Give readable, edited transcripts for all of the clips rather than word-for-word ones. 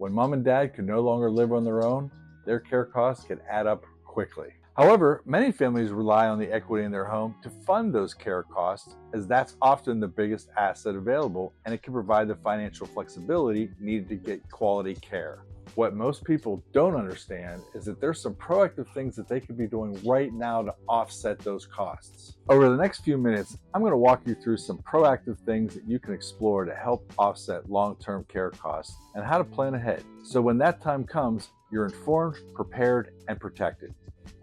When mom and dad can no longer live on their own, their care costs can add up quickly. However, many families rely on the equity in their home to fund those care costs, as that's often the biggest asset available, and it can provide the financial flexibility needed to get quality care. What most people don't understand is that there's some proactive things that they could be doing right now to offset those costs. Over the next few minutes, I'm going to walk you through some proactive things that you can explore to help offset long-term care costs and how to plan ahead. So when that time comes, you're informed, prepared, and protected.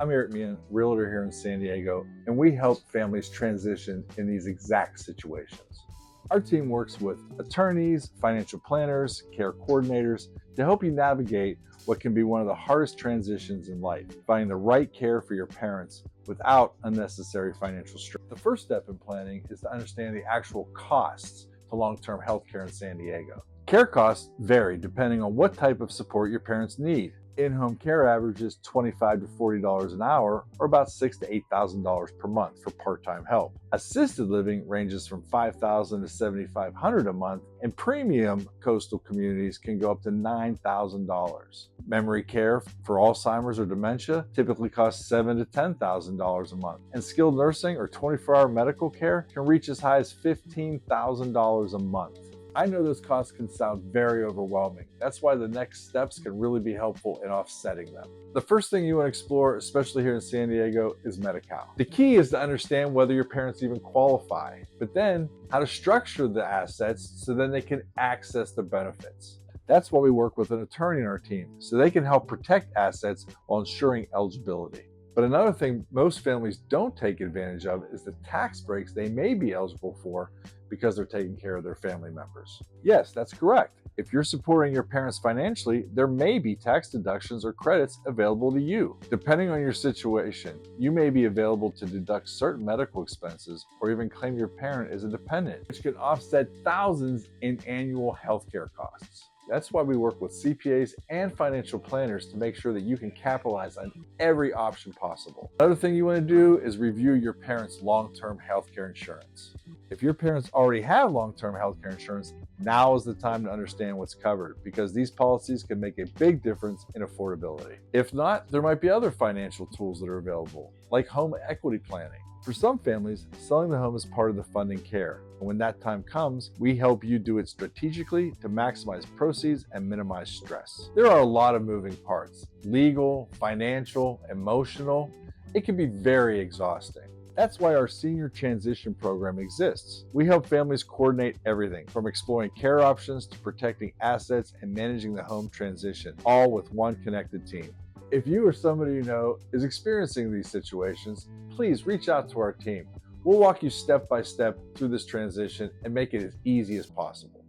I'm Eric Meehan, realtor here in San Diego, and we help families transition in these exact situations. Our team works with attorneys, financial planners, care coordinators to help you navigate what can be one of the hardest transitions in life, finding the right care for your parents without unnecessary financial stress. The first step in planning is to understand the actual costs to long-term health care in San Diego. Care costs vary depending on what type of support your parents need. In-home care averages $25 to $40 an hour, or about $6,000 to $8,000 per month for part-time help. Assisted living ranges from $5,000 to $7,500 a month, and premium coastal communities can go up to $9,000. Memory care for Alzheimer's or dementia typically costs $7,000 to $10,000 a month, and skilled nursing or 24-hour medical care can reach as high as $15,000 a month. I know those costs can sound very overwhelming. That's why the next steps can really be helpful in offsetting them. The first thing you want to explore, especially here in San Diego, is Medi-Cal. The key is to understand whether your parents even qualify, but then how to structure the assets so then they can access the benefits. That's why we work with an attorney in our team, so they can help protect assets while ensuring eligibility. But another thing most families don't take advantage of is the tax breaks they may be eligible for because they're taking care of their family members. Yes, that's correct. If you're supporting your parents financially, there may be tax deductions or credits available to you. Depending on your situation, you may be available to deduct certain medical expenses or even claim your parent as a dependent, which can offset thousands in annual healthcare costs. That's why we work with CPAs and financial planners to make sure that you can capitalize on every option possible. Another thing you want to do is review your parents' long-term healthcare insurance. If your parents already have long-term healthcare insurance, now is the time to understand what's covered, because these policies can make a big difference in affordability. If not, there might be other financial tools that are available, like home equity planning. For some families, selling the home is part of the funding care. And when that time comes, we help you do it strategically to maximize proceeds and minimize stress. There are a lot of moving parts: legal, financial, emotional. It can be very exhausting. That's why our senior transition program exists. We help families coordinate everything from exploring care options to protecting assets and managing the home transition, all with one connected team. If you or somebody you know is experiencing these situations, please reach out to our team. We'll walk you step by step through this transition and make it as easy as possible.